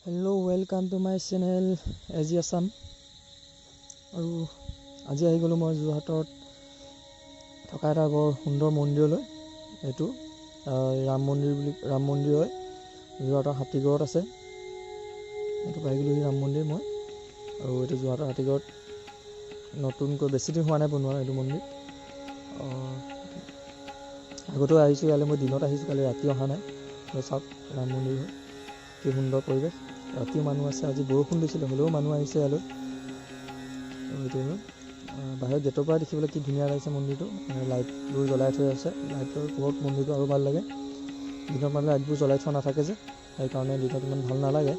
Hello' welcome to my channel AG Assam. আৰু আজি আহি গ'লোঁ মই যোৰহাটত থকা এটা বৰ সুন্দৰ মন্দিৰলৈ। এইটো ৰাম মন্দিৰ হয়, যোৰহাটৰ হাতীগড়ত আছে। এইটো পাই গ'লোহি ৰাম মন্দিৰ মই। আৰু এইটো যোৰহাটৰ হাতীগড়ত নতুনকৈ বেছি দিন হোৱা নাই বনোৱা এইটো মন্দিৰ। আগতেও আহিছোঁ ইয়ালৈ, মই দিনত আহিছোঁ, কালি ৰাতি অহা নাই। চাওক ৰাম মন্দিৰ হয়, কি সুন্দৰ পৰিৱেশ। ৰাতিও মানুহ আছে, আজি বৰষুণ দিছিলে হ'লেও মানুহ আহিছে ইয়ালৈ। আৰু এইটো বাহিৰৰ গেটৰ পৰা দেখিবলৈ কি ধুনীয়া লাগিছে মন্দিৰটো। লাইটবোৰ জ্বলাই থৈ আছে, লাইটৰ পোহৰত মন্দিৰটো আৰু ভাল লাগে। দিনত মানে লাইটবোৰ জ্বলাই থোৱা নাথাকে যে, সেইকাৰণে দিনত ইমান ভাল নালাগে।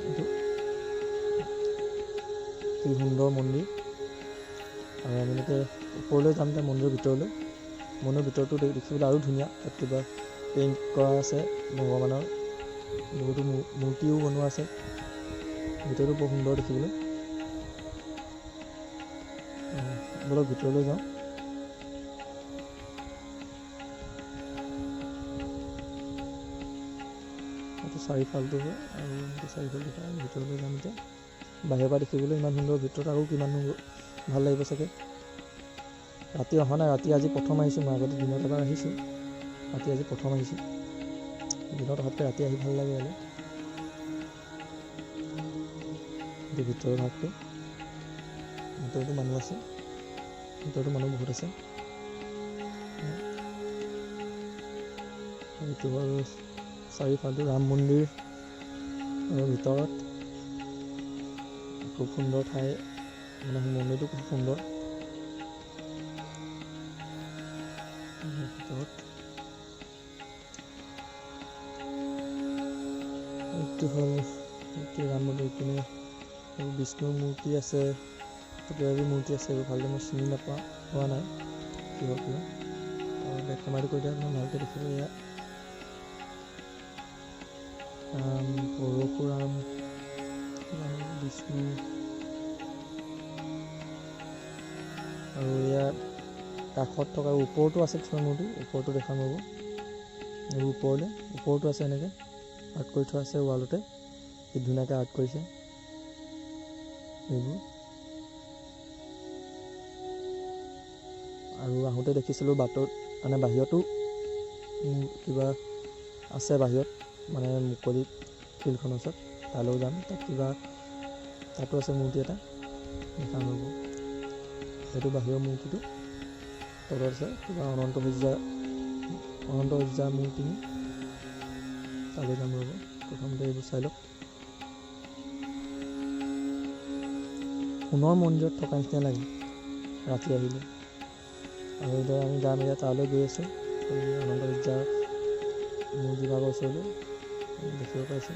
এইটো কি সুন্দৰ মন্দিৰ। আৰু আমি এনেকৈ ওপৰলৈ যাম এতিয়া মন্দিৰৰ ভিতৰলৈ। মন্দিৰৰ ভিতৰতো দেখিবলৈ আৰু ধুনীয়া, তাত কিবা পেইণ্ট কৰা আছে ভগৱানৰ, বহুতো মূৰ্তিও বনোৱা আছে। ভিতৰতো বৰ সুন্দৰ দেখিবলৈ। বলক ভিতৰলৈ যাওঁ। এইটো চাৰিফালটো হয় আৰু এনেকৈ চাৰিফালটো পাই ভিতৰলৈ যাম এতিয়া। বাহিৰৰ পৰা দেখিবলৈ ইমান সুন্দৰ, ভিতৰত আৰু কিমান ভাল লাগিব চাগে। ৰাতি অহা নাই, ৰাতি আজি প্ৰথম আহিছোঁ মই। আগতে দিনত এবাৰ আহিছোঁ, ৰাতি আজি প্ৰথম আহিছোঁ। দিনত অহাতকৈ ৰাতি আহি ভাল লাগে ইয়ালৈ। এইটো ভিতৰৰ ভাগটো, ভিতৰতো মানুহ আছে, ভিতৰতো মানুহ বহুত আছে। এইটো হ'ল চাৰিফালটো ৰাম মন্দিৰ আৰু ভিতৰত খুব সুন্দৰ ঠাই, মানে মন্দিৰটো খুব সুন্দৰ। ভিতৰত এইটো হ'ল ৰাম মন্দিৰ। ইপিনে বিষ্ণুৰ মূৰ্তি আছে, কিবা মূৰ্তি আছে, এইবোৰ ভালকৈ মই চিনি পোৱা নাই কিহৰ কিবা। আৰু বেক কেমেৰাটো কৰি দিয়া মই ভালকৈ দেখিব। ইয়াত ৰাম, পৰশুৰাম, বিষ্ণু, আৰু ইয়াত কাষত থকা ওপৰতো আছে কিছুমান মূৰ্তি, ওপৰতো দেখা পাব। এইবোৰ ওপৰতো আছে, এনেকৈ আৰ্ট কৰি থোৱা আছে ৱালতে, কি ধুনীয়াকৈ আৰ্ট কৰিছে এইবোৰ। আৰু আহোঁতে দেখিছিলোঁ বাটত, মানে বাহিৰতো কিবা আছে, বাহিৰত মানে মুকলি ফিল্ডখনৰ ওচৰত, তালৈও যাম। তাতো আছে মূৰ্তি এটা দেখা পাব। সেইটো বাহিৰৰ মূৰ্তিটো, তলত আছে কিবা অনন্ত সজ্জা মূৰ্তি। তালৈ যাম ৰ'ব, প্ৰথমতে এইবোৰ চাই লওক। সোণৰ মন্দিৰত থকা নিচিনা লাগে ৰাতি আহিলে। আৰু এইদৰে আমি যাম এতিয়া, তালৈ গৈ আছোঁ। এই অনন্ত সজ্জা মূৰ্তি ভাগৰ ওচৰলৈ দেখিব পাইছোঁ।